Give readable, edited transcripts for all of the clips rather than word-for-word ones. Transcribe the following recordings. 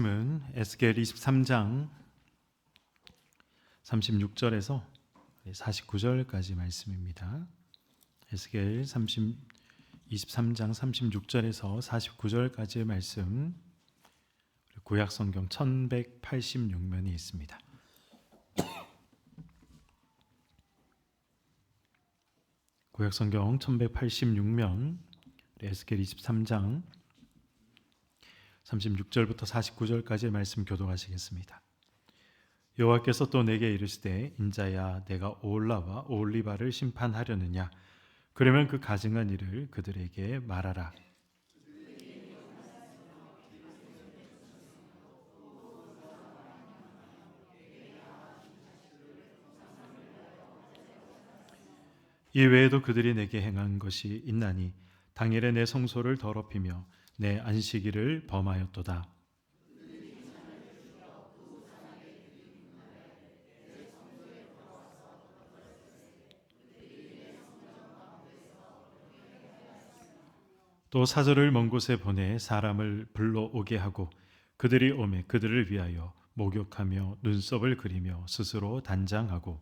말씀은 에스겔 23장 36절에서 49절까지 말씀입니다. 에스겔 23장 36절에서 49절까지의 말씀, 구약 성경 1186면이 있습니다. 구약 성경 1186면 에스겔 23장 36절부터 49절까지의 말씀 교독하시겠습니다. 여호와께서 또 내게 이르시되 인자야 내가 오홀라와 오홀리바를 심판하려느냐 그러면 그 가증한 일을 그들에게 말하라. 이 외에도 그들이 내게 행한 것이 있나니 당일에 내 성소를 더럽히며 내 안식일을 범하였도다. 또 사절을 먼 곳에 보내 사람을 불러오게 하고 그들이 오매 그들을 위하여 목욕하며 눈썹을 그리며 스스로 단장하고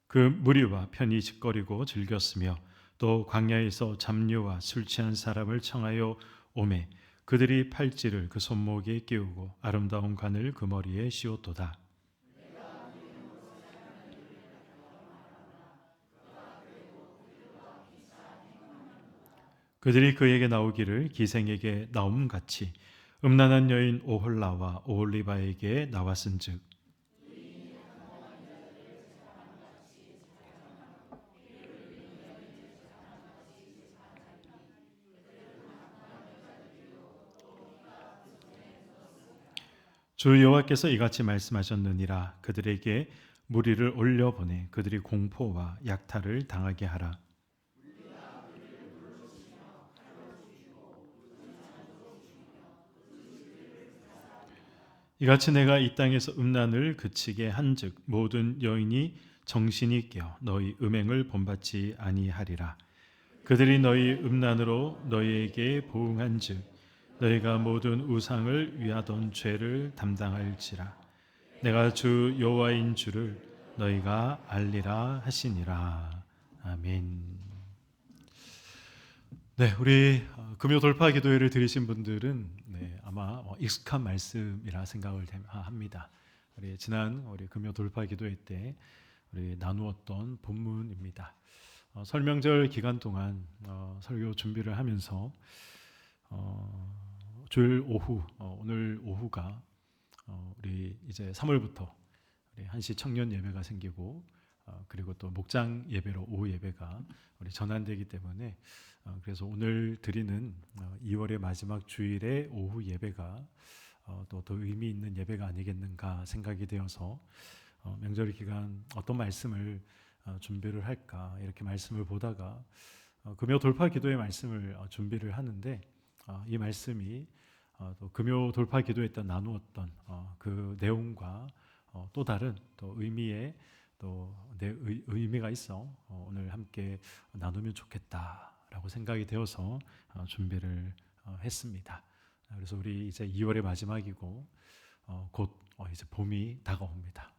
그 무리와 편히 짓거리고 즐겼으며 또 광야에서 잡류와 술 취한 사람을 청하여 오매 그들이 팔찌를 그 손목에 끼우고 아름다운 관을 그 머리에 씌웠도다. 그들이 그에게 나오기를 기생에게 나옴같이 음란한 여인 오홀라와 오홀리바에게 나왔은즉 주 여호와께서 이같이 말씀하셨느니라. 그들에게 무리를 올려보내 그들이 공포와 약탈을 당하게 하라. 이같이 내가 이 땅에서 음란을 그치게 한즉 모든 여인이 정신이 깨어 너희 음행을 본받지 아니하리라. 그들이 너희 음란으로 너희에게 보응한즉 너희가 모든 우상을 위하던 죄를 담당할지라. 내가 주 여호와인 줄을 너희가 알리라 하시니라. 아멘. 네, 우리 금요 돌파 기도회를 들으신 분들은 아마 익숙한 말씀이라 생각을 합니다. 우리 지난 금요 돌파 기도회 때 우리 나누었던 본문입니다. 설명절 기간 동안 설교 준비를 하면서 주일 오후 오늘 오후가 우리 이제 3월부터 우리 한시 청년 예배가 생기고 그리고 또 목장 예배로 오후 예배가 우리 전환되기 때문에 그래서 오늘 드리는 2월의 마지막 주일의 오후 예배가 또 더 의미 있는 예배가 아니겠는가 생각이 되어서 명절 기간 어떤 말씀을 준비를 할까 이렇게 말씀을 보다가 금요 돌파 기도의 말씀을 준비를 하는데 이 말씀이 또 금요 돌파 기도에 때 나누었던 그 내용과 또 다른 또 의미의 또 의미가 있어 오늘 함께 나누면 좋겠다라고 생각이 되어서 준비를 했습니다. 그래서 우리 이제 2월의 마지막이고 곧 이제 봄이 다가옵니다.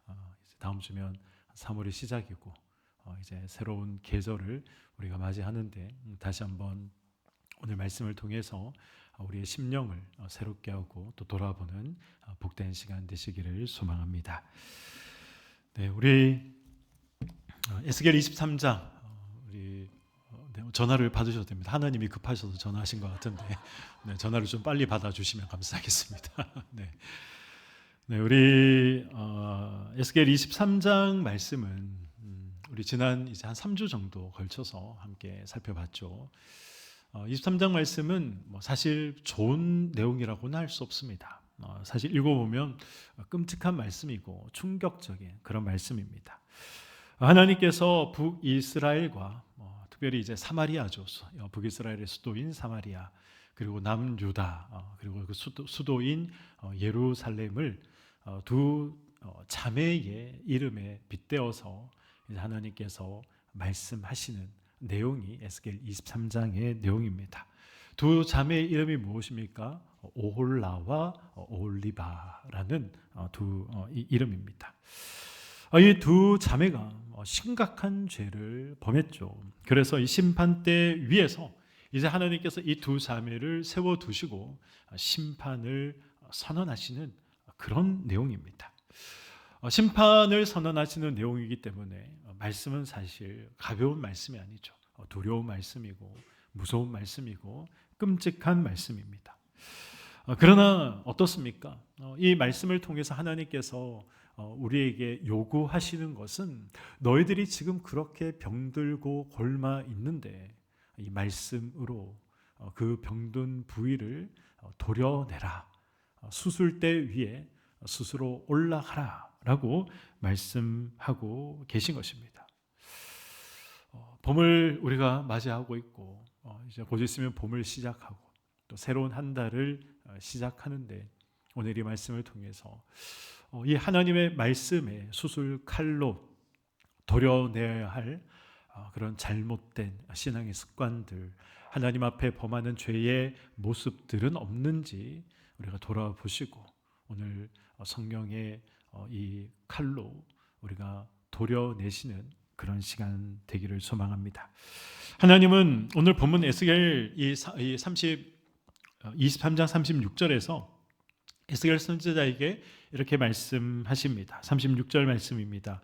이제 다음 주면 3월이 시작이고 이제 새로운 계절을 우리가 맞이하는데 다시 한번 오늘 말씀을 통해서 우리의 심령을 새롭게 하고 또 돌아보는 복된 시간 되시기를 소망합니다. 네, 우리 에스겔 23장 우리 전화를 받으셔도 됩니다. 하나님이 급하셔서 전화하신 것 같은데 전화를 좀 빨리 받아주시면 감사하겠습니다. 네, 우리 에스겔 23장 말씀은 우리 지난 이제 한 3주 정도 걸쳐서 함께 살펴봤죠. 23장 말씀은 사실 좋은 내용이라고는 할 수 없습니다. 사실 읽어보면 끔찍한 말씀이고 충격적인 그런 말씀입니다. 하나님께서 북이스라엘과 특별히 이제 사마리아죠. 북이스라엘의 수도인 사마리아 그리고 남유다 그리고 그 수도인 예루살렘을 두 자매의 이름에 빗대어서 하나님께서 말씀하시는 내용이 에스겔 23장의 내용입니다. 두 자매의 이름이 무엇입니까? 오홀라와 오홀리바라는 두 이름입니다. 이 두 자매가 심각한 죄를 범했죠. 그래서 이 심판대 위에서 이제 하나님께서 이 두 자매를 세워두시고 심판을 선언하시는 그런 내용입니다. 심판을 선언하시는 내용이기 때문에 말씀은 사실 가벼운 말씀이 아니죠. 두려운 말씀이고 무서운 말씀이고 끔찍한 말씀입니다. 그러나 어떻습니까? 이 말씀을 통해서 하나님께서 우리에게 요구하시는 것은 너희들이 지금 그렇게 병들고 곪아 있는데 이 말씀으로 그 병든 부위를 도려내라. 수술대 위에 스스로 올라가라 라고 말씀하고 계신 것입니다. 봄을 우리가 맞이하고 있고 이제 곧 있으면 봄을 시작하고 또 새로운 한 달을 시작하는데 오늘 이 말씀을 통해서 이 하나님의 말씀에 수술 칼로 도려내야 할 그런 잘못된 신앙의 습관들, 하나님 앞에 범하는 죄의 모습들은 없는지 우리가 돌아보시고 오늘 성령의 이 칼로 우리가 도려내시는 그런 시간 되기를 소망합니다. 하나님은 오늘 본문 에스겔 23장 36절에서 에스겔 선지자에게 이렇게 말씀하십니다. 36절 말씀입니다.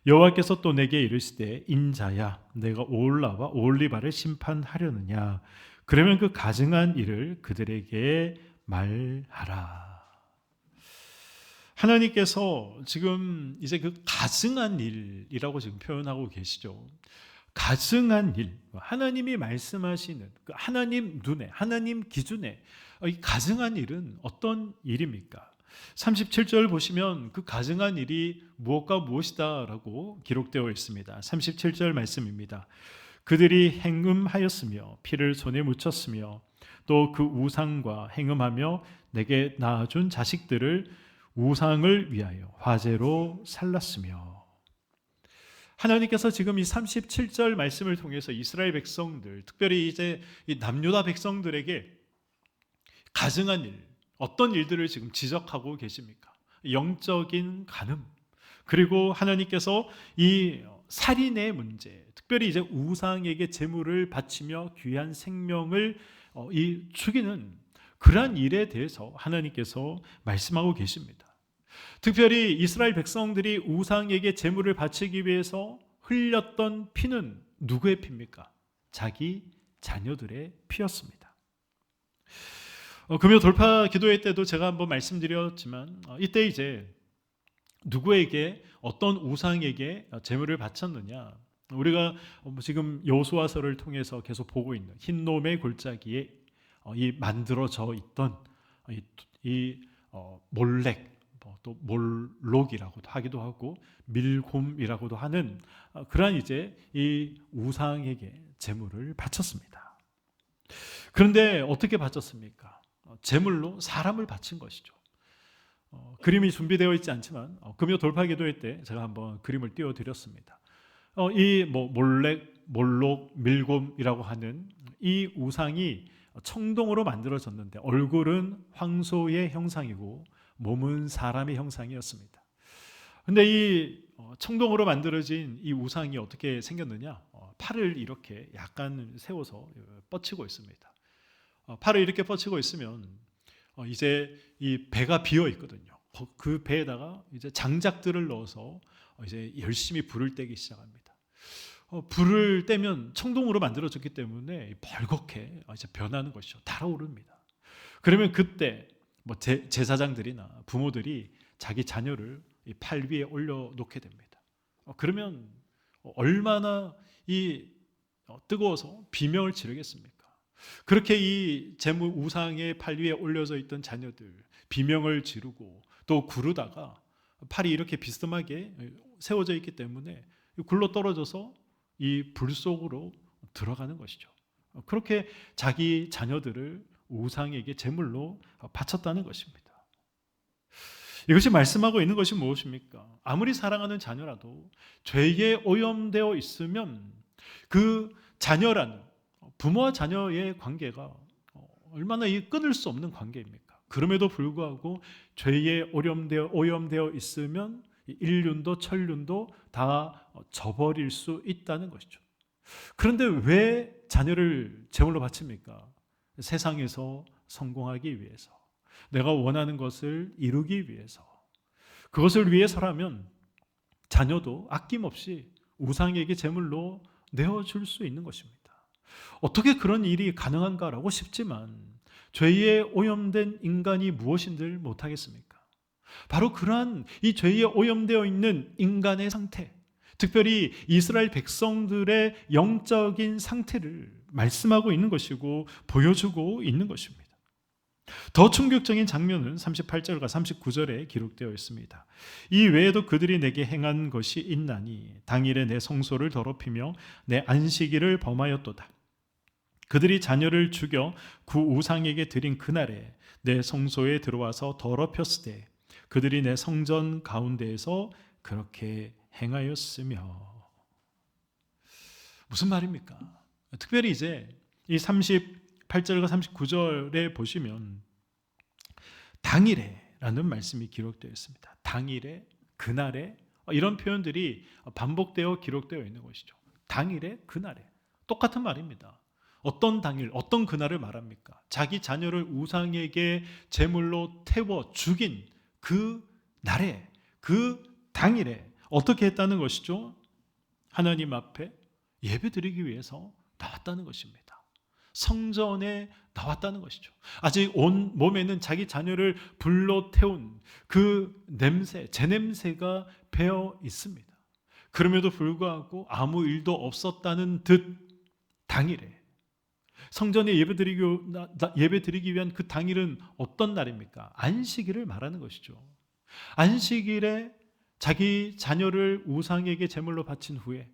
여호와께서 또 내게 이르시되 인자야 내가 오홀라와 오홀리바를 심판하려느냐 그러면 그 가증한 일을 그들에게 말하라. 하나님께서 지금 이제 그 가증한 일이라고 지금 표현하고 계시죠. 가증한 일, 하나님이 말씀하시는 그 하나님 눈에, 하나님 기준에 이 가증한 일은 어떤 일입니까? 37절 보시면 그 가증한 일이 무엇과 무엇이다라고 기록되어 있습니다. 37절 말씀입니다. 그들이 행음하였으며 피를 손에 묻혔으며 또 그 우상과 행음하며 내게 낳아준 자식들을 우상을 위하여 화제로 살랐으며. 하나님께서 지금 이 37절 말씀을 통해서 이스라엘 백성들, 특별히 이제 이 남유다 백성들에게 가증한 일, 어떤 일들을 지금 지적하고 계십니까? 영적인 간음, 그리고 하나님께서 이 살인의 문제, 특별히 이제 우상에게 제물을 바치며 귀한 생명을 죽이는 그러한 일에 대해서 하나님께서 말씀하고 계십니다. 특별히 이스라엘 백성들이 우상에게 제물을 바치기 위해서 흘렸던 피는 누구의 피입니까? 자기 자녀들의 피였습니다. 금요 돌파 기도회 때도 제가 한번 말씀드렸지만 이때 이제 누구에게 어떤 우상에게 제물을 바쳤느냐, 우리가 지금 여호수아서를 통해서 계속 보고 있는 흰놈의 골짜기에 이 만들어져 있던 이 몰렉, 또 몰록이라고도 하기도 하고 밀곰이라고도 하는 그러한 이제 이 우상에게 제물을 바쳤습니다. 그런데 어떻게 바쳤습니까? 제물로 사람을 바친 것이죠. 그림이 준비되어 있지 않지만 금요 돌파 기도회 때 제가 한번 그림을 띄워드렸습니다. 이 몰렉, 몰록, 밀곰이라고 하는 이 우상이 청동으로 만들어졌는데 얼굴은 황소의 형상이고 몸은 사람의 형상이었습니다. 그런데 이 청동으로 만들어진 이 우상이 어떻게 생겼느냐? 팔을 이렇게 약간 세워서 뻗치고 있습니다. 팔을 이렇게 뻗치고 있으면 이제 이 배가 비어 있거든요. 그 배에다가 이제 장작들을 넣어서 이제 열심히 불을 떼기 시작합니다. 불을 떼면 청동으로 만들어졌기 때문에 벌겋게 이제 변하는 것이죠. 달아오릅니다. 그러면 그때 제사장들이나 부모들이 자기 자녀를 이 팔 위에 올려놓게 됩니다. 그러면 얼마나 이 뜨거워서 비명을 지르겠습니까? 그렇게 이 제물 우상의 팔 위에 올려져 있던 자녀들 비명을 지르고 또 구르다가 팔이 이렇게 비스듬하게 세워져 있기 때문에 굴러 떨어져서 이 불 속으로 들어가는 것이죠. 그렇게 자기 자녀들을 우상에게 제물로 바쳤다는 것입니다. 이것이 말씀하고 있는 것이 무엇입니까? 아무리 사랑하는 자녀라도 죄에 오염되어 있으면 그 자녀라는 부모와 자녀의 관계가 얼마나 끊을 수 없는 관계입니까? 그럼에도 불구하고 죄에 오염되어 있으면 일륜도 천륜도 다 저버릴 수 있다는 것이죠. 그런데 왜 자녀를 제물로 바칩니까? 세상에서 성공하기 위해서, 내가 원하는 것을 이루기 위해서, 그것을 위해서라면 자녀도 아낌없이 우상에게 제물로 내어줄 수 있는 것입니다. 어떻게 그런 일이 가능한가라고 싶지만 죄에 오염된 인간이 무엇인들 못하겠습니까? 바로 그러한 이 죄에 오염되어 있는 인간의 상태, 특별히 이스라엘 백성들의 영적인 상태를 말씀하고 있는 것이고 보여주고 있는 것입니다. 더 충격적인 장면은 38절과 39절에 기록되어 있습니다. 이 외에도 그들이 내게 행한 것이 있나니 당일에 내 성소를 더럽히며 내 안식일을 범하였도다. 그들이 자녀를 죽여 그 우상에게 드린 그날에 내 성소에 들어와서 더럽혔으되 그들이 내 성전 가운데에서 그렇게 행하였으며. 무슨 말입니까? 특별히 이제 이 38절과 39절에 보시면 당일에라는 말씀이 기록되어 있습니다. 당일에, 그날에, 이런 표현들이 반복되어 기록되어 있는 것이죠. 당일에, 그날에, 똑같은 말입니다. 어떤 당일, 어떤 그날을 말합니까? 자기 자녀를 우상에게 제물로 태워 죽인 그 날에, 그 당일에 어떻게 했다는 것이죠? 하나님 앞에 예배드리기 위해서 나왔다는 것입니다. 성전에 나왔다는 것이죠. 아직 온 몸에는 자기 자녀를 불러 태운 그 냄새, 제 냄새가 배어 있습니다. 그럼에도 불구하고 아무 일도 없었다는 듯 당일에 성전에 예배드리기 위한 그 당일은 어떤 날입니까? 안식일을 말하는 것이죠. 안식일에 자기 자녀를 우상에게 제물로 바친 후에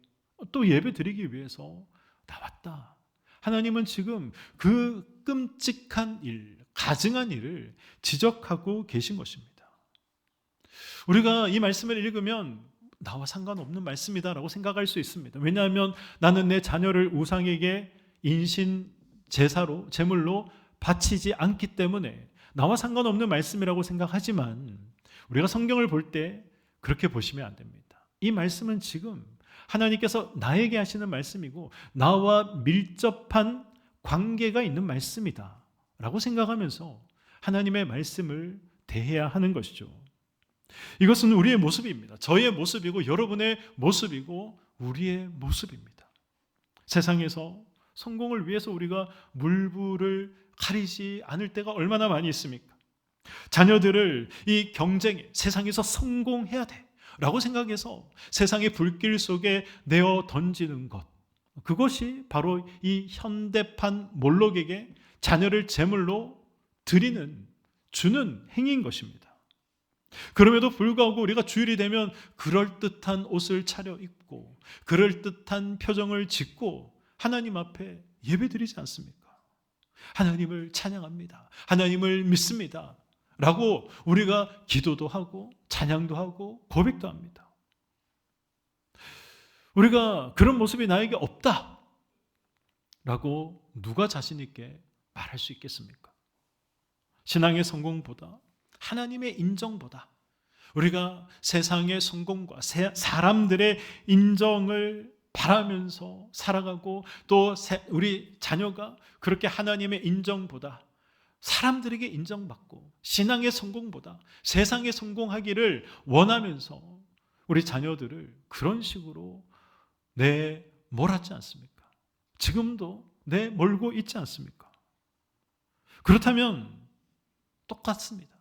또 예배드리기 위해서 나왔다. 하나님은 지금 그 끔찍한 일, 가증한 일을 지적하고 계신 것입니다. 우리가 이 말씀을 읽으면 나와 상관없는 말씀이다라고 생각할 수 있습니다. 왜냐하면 나는 내 자녀를 우상에게 인신 제사로, 제물로 바치지 않기 때문에 나와 상관없는 말씀이라고 생각하지만 우리가 성경을 볼 때 그렇게 보시면 안 됩니다. 이 말씀은 지금 하나님께서 나에게 하시는 말씀이고 나와 밀접한 관계가 있는 말씀이다 라고 생각하면서 하나님의 말씀을 대해야 하는 것이죠. 이것은 우리의 모습입니다. 저의 모습이고 여러분의 모습이고 우리의 모습입니다. 세상에서 성공을 위해서 우리가 물불을 가리지 않을 때가 얼마나 많이 있습니까? 자녀들을 이 경쟁에, 세상에서 성공해야 돼 라고 생각해서 세상의 불길 속에 내어 던지는 것, 그것이 바로 이 현대판 몰록에게 자녀를 제물로 주는 행위인 것입니다. 그럼에도 불구하고 우리가 주일이 되면 그럴듯한 옷을 차려입고 그럴듯한 표정을 짓고 하나님 앞에 예배드리지 않습니까? 하나님을 찬양합니다. 하나님을 믿습니다. 라고 우리가 기도도 하고 찬양도 하고 고백도 합니다. 우리가 그런 모습이 나에게 없다 라고 누가 자신 있게 말할 수 있겠습니까? 신앙의 성공보다, 하나님의 인정보다 우리가 세상의 성공과 사람들의 인정을 바라면서 살아가고 또 우리 자녀가 그렇게 하나님의 인정보다 사람들에게 인정받고 신앙의 성공보다 세상의 성공하기를 원하면서 우리 자녀들을 그런 식으로 내몰았지 않습니까? 지금도 내몰고 있지 않습니까? 그렇다면 똑같습니다.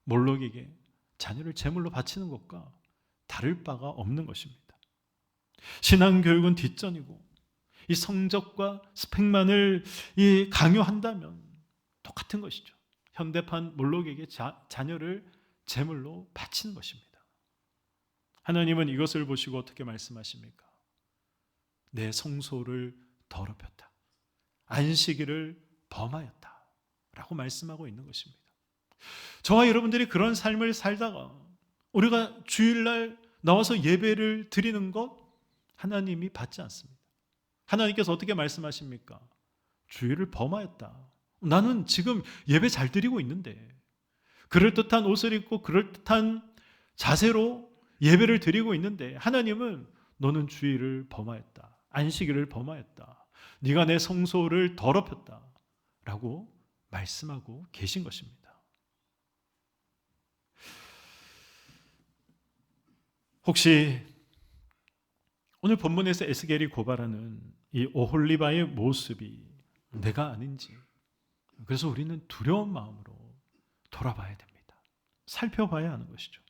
몰록에게 자녀를 제물로 바치는 것과 다를 바가 없는 것입니다. 신앙교육은 뒷전이고 이 성적과 스펙만을 강요한다면 똑같은 것이죠. 현대판 몰록에게 자녀를 제물로 바치는 것입니다. 하나님은 이것을 보시고 어떻게 말씀하십니까? 내 성소를 더럽혔다. 안식일을 범하였다. 라고 말씀하고 있는 것입니다. 저와 여러분들이 그런 삶을 살다가 우리가 주일날 나와서 예배를 드리는 것 하나님이 받지 않습니다. 하나님께서 어떻게 말씀하십니까? 주의를 범하였다. 나는 지금 예배 잘 드리고 있는데, 그럴듯한 옷을 입고 그럴듯한 자세로 예배를 드리고 있는데, 하나님은 너는 주의를 범하였다. 안식일을 범하였다. 네가 내 성소를 더럽혔다. 라고 말씀하고 계신 것입니다. 혹시 오늘 본문에서 에스겔이 고발하는 이 오홀리바의 모습이 내가 아닌지, 그래서 우리는 두려운 마음으로 돌아봐야 됩니다. 살펴봐야 하는 것이죠.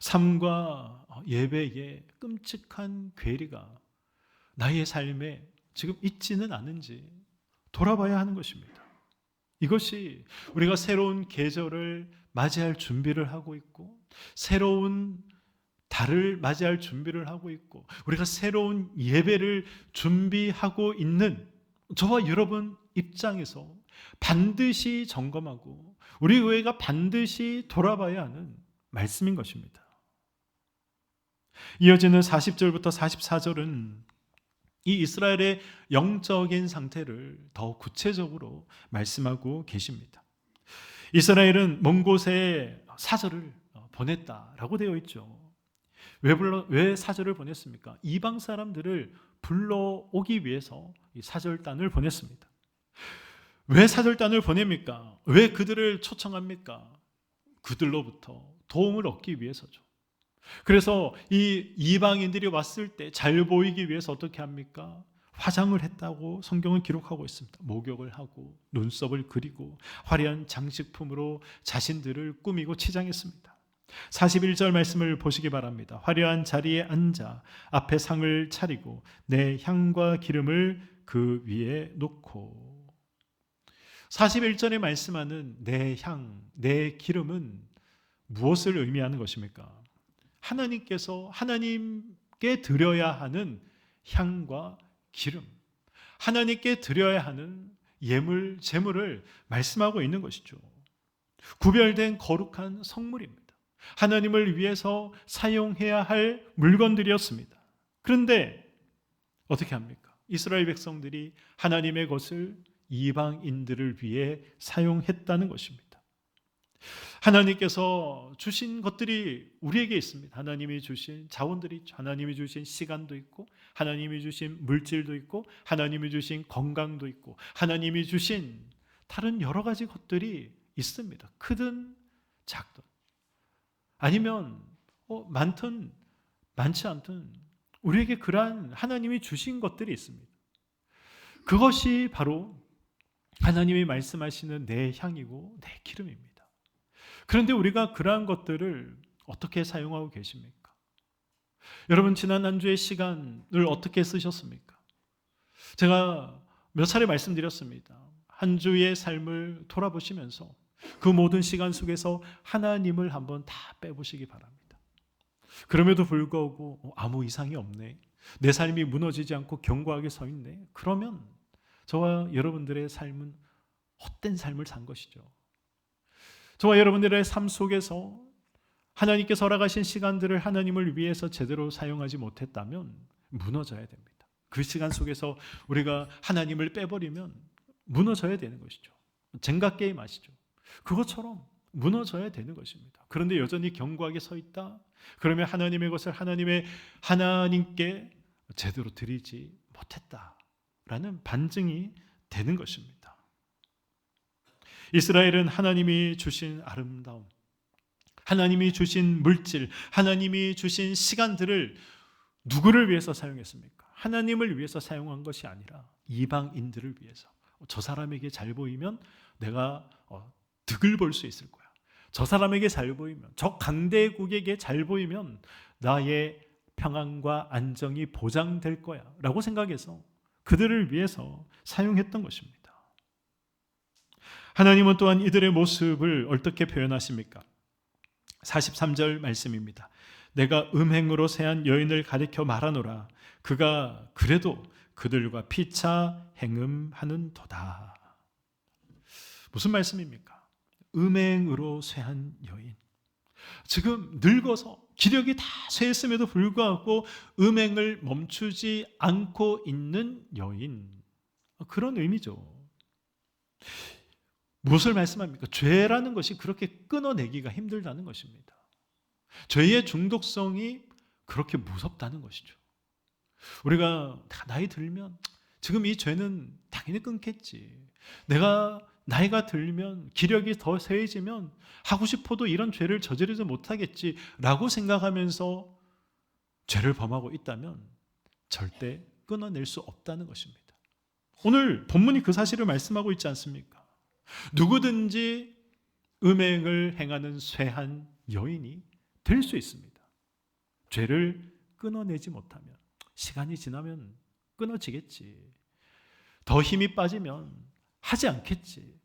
삶과 예배의 끔찍한 괴리가 나의 삶에 지금 있지는 않은지 돌아봐야 하는 것입니다. 이것이 우리가 새로운 계절을 맞이할 준비를 하고 있고, 새로운 달을 맞이할 준비를 하고 있고, 우리가 새로운 예배를 준비하고 있는 저와 여러분 입장에서 반드시 점검하고 우리 교회가 반드시 돌아봐야 하는 말씀인 것입니다. 이어지는 40절부터 44절은 이 이스라엘의 영적인 상태를 더 구체적으로 말씀하고 계십니다. 이스라엘은 먼 곳에 사절을 보냈다라고 되어 있죠. 왜 사절을 보냈습니까? 이방 사람들을 불러오기 위해서 이 사절단을 보냈습니다. 왜 사절단을 보냅니까? 왜 그들을 초청합니까? 그들로부터 도움을 얻기 위해서죠. 그래서 이 이방인들이 왔을 때 잘 보이기 위해서 어떻게 합니까? 화장을 했다고 성경은 기록하고 있습니다. 목욕을 하고 눈썹을 그리고 화려한 장식품으로 자신들을 꾸미고 치장했습니다. 41절 말씀을 보시기 바랍니다. 화려한 자리에 앉아 앞에 상을 차리고 내 향과 기름을 그 위에 놓고. 41절에 말씀하는 내 향, 내 기름은 무엇을 의미하는 것입니까? 하나님께서 하나님께 드려야 하는 향과 기름, 하나님께 드려야 하는 예물, 제물을 말씀하고 있는 것이죠. 구별된 거룩한 성물입니다. 하나님을 위해서 사용해야 할 물건들이었습니다. 그런데 어떻게 합니까? 이스라엘 백성들이 하나님의 것을 이방인들을 위해 사용했다는 것입니다. 하나님께서 주신 것들이 우리에게 있습니다. 하나님이 주신 자원들이 있죠. 하나님이 주신 시간도 있고, 하나님이 주신 물질도 있고, 하나님이 주신 건강도 있고, 하나님이 주신 다른 여러 가지 것들이 있습니다. 크든 작든, 아니면 많든 많지 않든 우리에게 그러한 하나님이 주신 것들이 있습니다. 그것이 바로 하나님이 말씀하시는 내 향이고 내 기름입니다. 그런데 우리가 그러한 것들을 어떻게 사용하고 계십니까? 여러분, 지난 한 주의 시간을 어떻게 쓰셨습니까? 제가 몇 차례 말씀드렸습니다. 한 주의 삶을 돌아보시면서 그 모든 시간 속에서 하나님을 한번 다 빼보시기 바랍니다. 그럼에도 불구하고 아무 이상이 없네, 내 삶이 무너지지 않고 견고하게 서 있네, 그러면 저와 여러분들의 삶은 헛된 삶을 산 것이죠. 저와 여러분들의 삶 속에서 하나님께서 허락하신 시간들을 하나님을 위해서 제대로 사용하지 못했다면 무너져야 됩니다. 그 시간 속에서 우리가 하나님을 빼버리면 무너져야 되는 것이죠. 젠가 게임 아시죠? 그것처럼 무너져야 되는 것입니다. 그런데 여전히 견고하게 서 있다? 그러면 하나님의 것을 하나님께 제대로 드리지 못했다라는 반증이 되는 것입니다. 이스라엘은 하나님이 주신 아름다움, 하나님이 주신 물질, 하나님이 주신 시간들을 누구를 위해서 사용했습니까? 하나님을 위해서 사용한 것이 아니라 이방인들을 위해서. 저 사람에게 잘 보이면 내가 득을 볼 수 있을 거야. 저 사람에게 잘 보이면, 저 강대국에게 잘 보이면 나의 평안과 안정이 보장될 거야 라고 생각해서 그들을 위해서 사용했던 것입니다. 하나님은 또한 이들의 모습을 어떻게 표현하십니까? 43절 말씀입니다. 내가 음행으로 세한 여인을 가리켜 말하노라. 그가 그래도 그들과 피차 행음하는도다. 무슨 말씀입니까? 음행으로 쇠한 여인. 지금 늙어서 기력이 다 쇠했음에도 불구하고 음행을 멈추지 않고 있는 여인, 그런 의미죠. 무엇을 말씀합니까? 죄라는 것이 그렇게 끊어내기가 힘들다는 것입니다. 죄의 중독성이 그렇게 무섭다는 것이죠. 우리가 나이 들면 지금 이 죄는 당연히 끊겠지. 내가 나이가 들면 기력이 더 쇠해지면 하고 싶어도 이런 죄를 저지르지 못하겠지라고 생각하면서 죄를 범하고 있다면 절대 끊어낼 수 없다는 것입니다. 오늘 본문이 그 사실을 말씀하고 있지 않습니까? 누구든지 음행을 행하는 쇠한 여인이 될 수 있습니다. 죄를 끊어내지 못하면, 시간이 지나면 끊어지겠지, 더 힘이 빠지면 하지 않겠지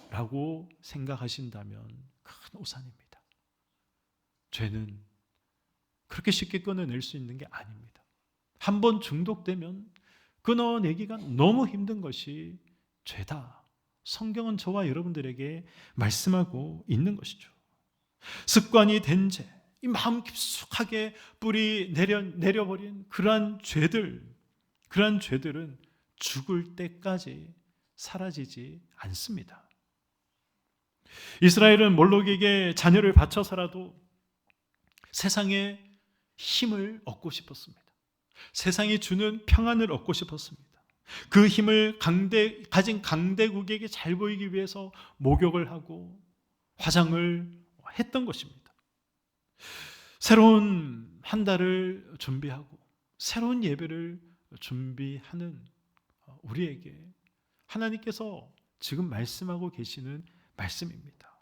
라고 생각하신다면 큰 오산입니다. 죄는 그렇게 쉽게 끊어낼 수 있는 게 아닙니다. 한번 중독되면 끊어내기가 너무 힘든 것이 죄다. 성경은 저와 여러분들에게 말씀하고 있는 것이죠. 습관이 된 죄, 이 마음 깊숙하게 뿌리 내려버린 그러한 죄들은 죽을 때까지 사라지지 않습니다. 이스라엘은 몰록에게 자녀를 바쳐서라도 세상에 힘을 얻고 싶었습니다. 세상이 주는 평안을 얻고 싶었습니다. 그 힘을 가진 강대국에게 잘 보이기 위해서 목욕을 하고 화장을 했던 것입니다. 새로운 한 달을 준비하고 새로운 예배를 준비하는 우리에게 하나님께서 지금 말씀하고 계시는 말씀입니다.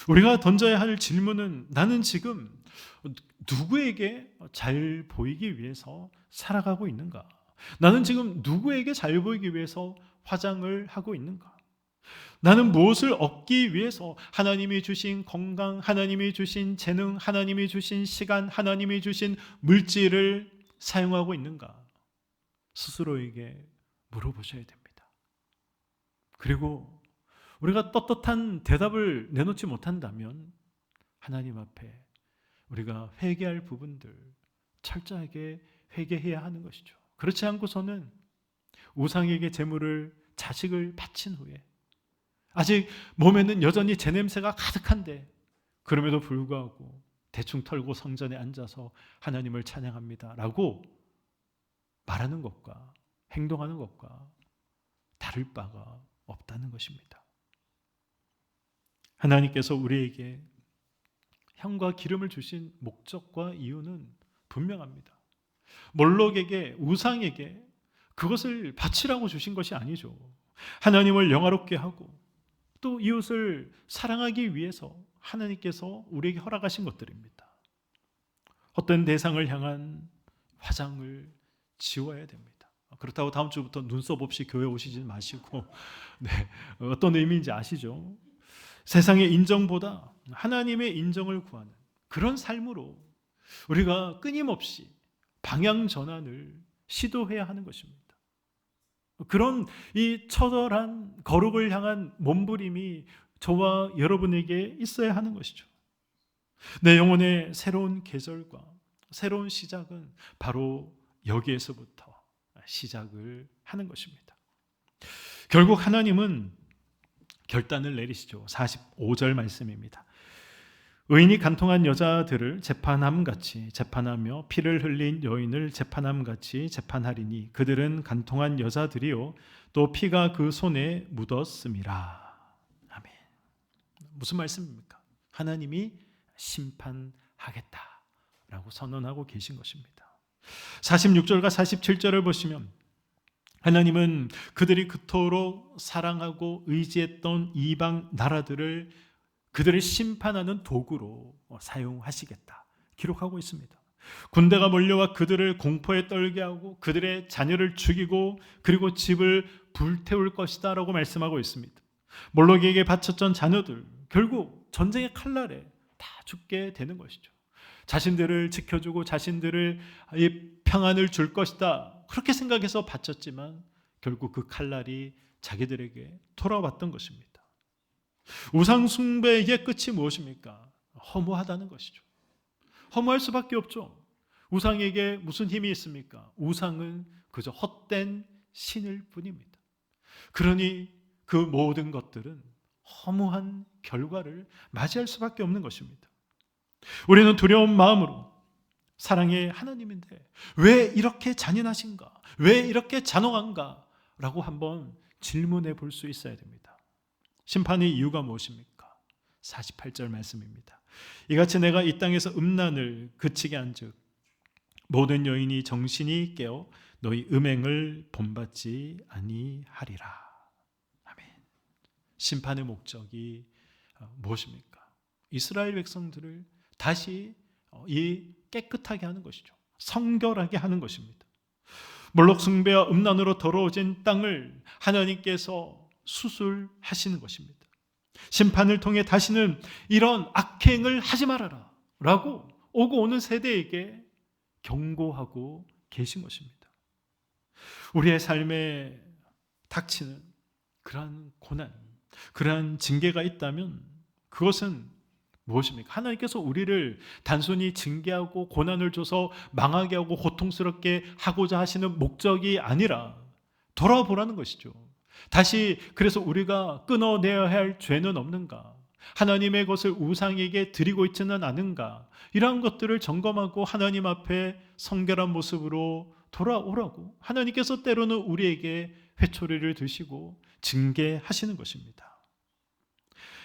우리가 던져야 할 질문은, 나는 지금 누구에게 잘 보이기 위해서 살아가고 있는가? 나는 지금 누구에게 잘 보이기 위해서 화장을 하고 있는가? 나는 무엇을 얻기 위해서 하나님이 주신 건강, 하나님이 주신 재능, 하나님이 주신 시간, 하나님이 주신 물질을 사용하고 있는가? 스스로에게 물어보셔야 됩니다. 그리고 우리가 떳떳한 대답을 내놓지 못한다면 하나님 앞에 우리가 회개할 부분들 철저하게 회개해야 하는 것이죠. 그렇지 않고서는 우상에게 제물을, 자식을 바친 후에 아직 몸에는 여전히 제 냄새가 가득한데 그럼에도 불구하고 대충 털고 성전에 앉아서 하나님을 찬양합니다 라고 말하는 것과 행동하는 것과 다를 바가 없다는 것입니다. 하나님께서 우리에게 향과 기름을 주신 목적과 이유는 분명합니다. 몰록에게, 우상에게 그것을 바치라고 주신 것이 아니죠. 하나님을 영화롭게 하고 또 이웃을 사랑하기 위해서 하나님께서 우리에게 허락하신 것들입니다. 헛된 대상을 향한 화장을 지워야 됩니다. 그렇다고 다음 주부터 눈썹 없이 교회 오시지 마시고, 네, 어떤 의미인지 아시죠? 세상의 인정보다 하나님의 인정을 구하는 그런 삶으로 우리가 끊임없이 방향 전환을 시도해야 하는 것입니다. 그런 이 처절한 거룩을 향한 몸부림이 저와 여러분에게 있어야 하는 것이죠. 내 영혼의 새로운 계절과 새로운 시작은 바로 여기에서부터 시작을 하는 것입니다. 결국 하나님은 결단을 내리시죠. 45절 말씀입니다. 의인이 간통한 여자들을 재판함같이 재판하며 피를 흘린 여인을 재판함같이 재판하리니 그들은 간통한 여자들이요 또 피가 그 손에 묻었음이라. 아멘. 무슨 말씀입니까? 하나님이 심판하겠다라고 선언하고 계신 것입니다. 46절과 47절을 보시면 하나님은 그들이 그토록 사랑하고 의지했던 이방 나라들을 그들을 심판하는 도구로 사용하시겠다 기록하고 있습니다. 군대가 몰려와 그들을 공포에 떨게 하고 그들의 자녀를 죽이고 그리고 집을 불태울 것이다 라고 말씀하고 있습니다. 몰록에게 바쳤던 자녀들 결국 전쟁의 칼날에 다 죽게 되는 것이죠. 자신들을 지켜주고 자신들을 평안을 줄 것이다 그렇게 생각해서 바쳤지만 결국 그 칼날이 자기들에게 돌아왔던 것입니다. 우상 숭배의 끝이 무엇입니까? 허무하다는 것이죠. 허무할 수밖에 없죠. 우상에게 무슨 힘이 있습니까? 우상은 그저 헛된 신일 뿐입니다. 그러니 그 모든 것들은 허무한 결과를 맞이할 수밖에 없는 것입니다. 우리는 두려운 마음으로 사랑의 하나님인데 왜 이렇게 잔인하신가? 왜 이렇게 잔혹한가? 라고 한번 질문해 볼 수 있어야 됩니다. 심판의 이유가 무엇입니까? 48절 말씀입니다. 이같이 내가 이 땅에서 음란을 그치게 한즉 모든 여인이 정신이 깨어 너희 음행을 본받지 아니하리라. 아멘. 심판의 목적이 무엇입니까? 이스라엘 백성들을 다시 깨끗하게 하는 것이죠. 성결하게 하는 것입니다. 몰록 숭배와 음란으로 더러워진 땅을 하나님께서 수술하시는 것입니다. 심판을 통해 다시는 이런 악행을 하지 말아라 라고 오고 오는 세대에게 경고하고 계신 것입니다. 우리의 삶에 닥치는 그러한 고난, 그러한 징계가 있다면 그것은 무엇입니까? 하나님께서 우리를 단순히 징계하고 고난을 줘서 망하게 하고 고통스럽게 하고자 하시는 목적이 아니라 돌아보라는 것이죠. 다시 그래서 우리가 끊어내야 할 죄는 없는가? 하나님의 것을 우상에게 드리고 있지는 않은가? 이러한 것들을 점검하고 하나님 앞에 성결한 모습으로 돌아오라고 하나님께서 때로는 우리에게 회초리를 드시고 징계하시는 것입니다.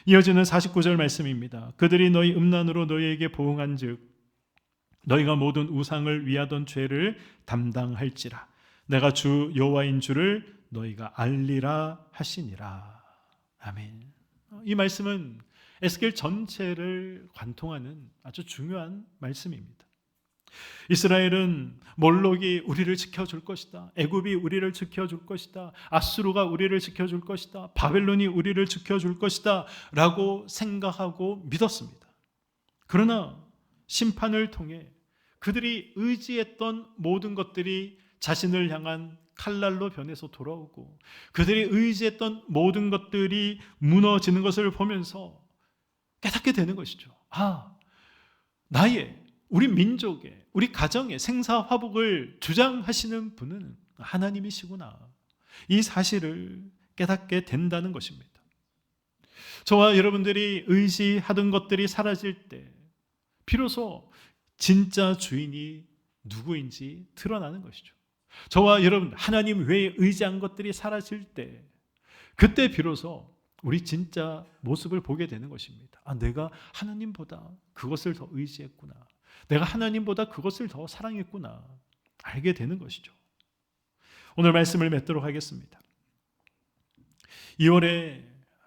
이어지는 49절 말씀입니다. 그들이 너희 음란으로 너희에게 보응한 즉 너희가 모든 우상을 위하던 죄를 담당할지라 내가 주 여호와인 줄을 너희가 알리라 하시니라. 아멘. 이 말씀은 에스겔 전체를 관통하는 아주 중요한 말씀입니다. 이스라엘은 몰록이 우리를 지켜줄 것이다. 애굽이 우리를 지켜줄 것이다. 아수르가 우리를 지켜줄 것이다. 바벨론이 우리를 지켜줄 것이다 라고 생각하고 믿었습니다. 그러나 심판을 통해 그들이 의지했던 모든 것들이 자신을 향한 칼날로 변해서 돌아오고 그들이 의지했던 모든 것들이 무너지는 것을 보면서 깨닫게 되는 것이죠. 나의 우리 민족의 우리 가정의 생사화복을 주장하시는 분은 하나님이시구나. 이 사실을 깨닫게 된다는 것입니다. 저와 여러분들이 의지하던 것들이 사라질 때 비로소 진짜 주인이 누구인지 드러나는 것이죠. 저와 여러분 하나님 외에 의지한 것들이 사라질 때 그때 비로소 우리 진짜 모습을 보게 되는 것입니다. 내가 하나님보다 그것을 더 의지했구나. 내가 하나님보다 그것을 더 사랑했구나. 알게 되는 것이죠. 오늘 말씀을 맺도록 하겠습니다. 2월의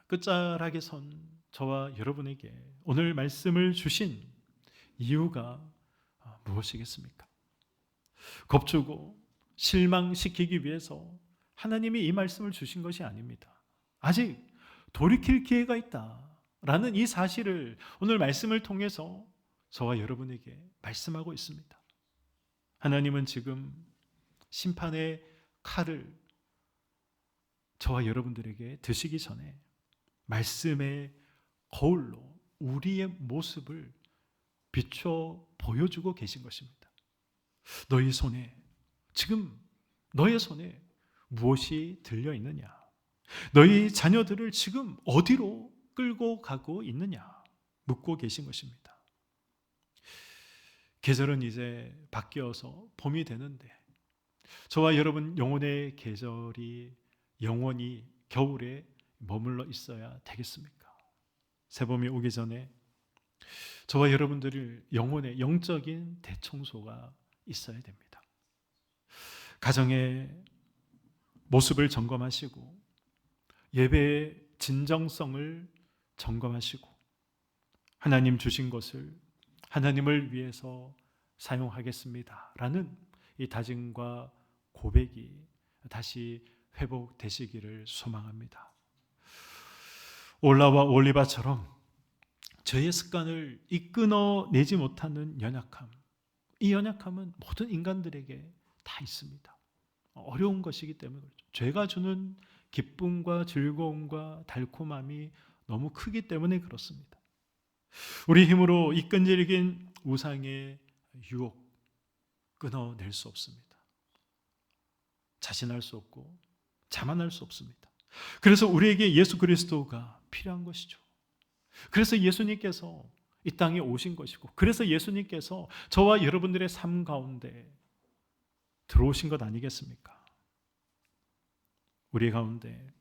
끝자락에 선 저와 여러분에게 오늘 말씀을 주신 이유가 무엇이겠습니까? 겁주고 실망시키기 위해서 하나님이 이 말씀을 주신 것이 아닙니다. 아직 돌이킬 기회가 있다라는 이 사실을 오늘 말씀을 통해서 저와 여러분에게 말씀하고 있습니다. 하나님은 지금 심판의 칼을 저와 여러분들에게 드시기 전에 말씀의 거울로 우리의 모습을 비춰 보여주고 계신 것입니다. 너희 손에 지금 너의 손에 무엇이 들려 있느냐? 너희 자녀들을 지금 어디로 끌고 가고 있느냐? 묻고 계신 것입니다. 계절은 이제 바뀌어서 봄이 되는데 저와 여러분 영혼의 계절이 영원히 겨울에 머물러 있어야 되겠습니까? 새봄이 오기 전에 저와 여러분들을 영혼의 영적인 대청소가 있어야 됩니다. 가정의 모습을 점검하시고 예배의 진정성을 점검하시고 하나님 주신 것을 하나님을 위해서 사용하겠습니다 라는 이 다짐과 고백이 다시 회복되시기를 소망합니다. 올라와 올리바처럼 저의 습관을 이끌어내지 못하는 연약함, 이 연약함은 모든 인간들에게 다 있습니다. 어려운 것이기 때문에 그렇죠. 죄가 주는 기쁨과 즐거움과 달콤함이 너무 크기 때문에 그렇습니다. 우리 힘으로 이 끈질긴 우상의 유혹 끊어낼 수 없습니다. 자신할 수 없고 자만할 수 없습니다. 그래서 우리에게 예수 그리스도가 필요한 것이죠. 그래서 예수님께서 이 땅에 오신 것이고, 그래서 예수님께서 저와 여러분들의 삶 가운데 들어오신 것 아니겠습니까? 우리 가운데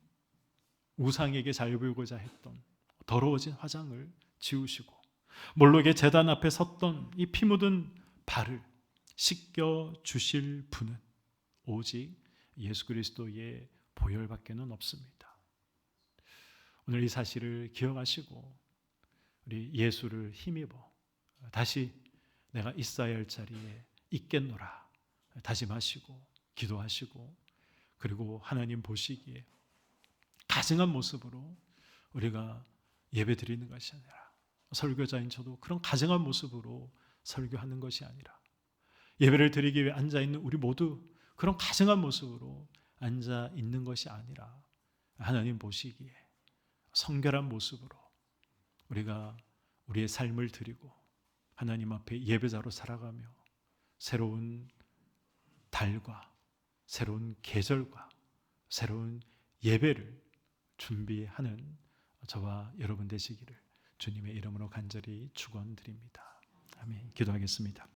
우상에게 잘 보이고자 했던 더러워진 화장을 지우시고, 몰록의 제단 앞에 섰던 이 피 묻은 발을 씻겨 주실 분은 오직 예수 그리스도의 보혈밖에는 없습니다. 오늘 이 사실을 기억하시고 우리 예수를 힘입어 다시 내가 있어야 할 자리에 있겠노라 다짐하시고 기도하시고, 그리고 하나님 보시기에 가증한 모습으로 우리가 예배 드리는 것이 아니라, 설교자인 저도 그런 가증한 모습으로 설교하는 것이 아니라, 예배를 드리기 위해 앉아있는 우리 모두 그런 가증한 모습으로 앉아있는 것이 아니라, 하나님 보시기에 성결한 모습으로 우리가 우리의 삶을 드리고 하나님 앞에 예배자로 살아가며 새로운 달과 새로운 계절과 새로운 예배를 준비하는 저와 여러분 되시기를 주님의 이름으로 간절히 축원드립니다. 아멘. 기도하겠습니다.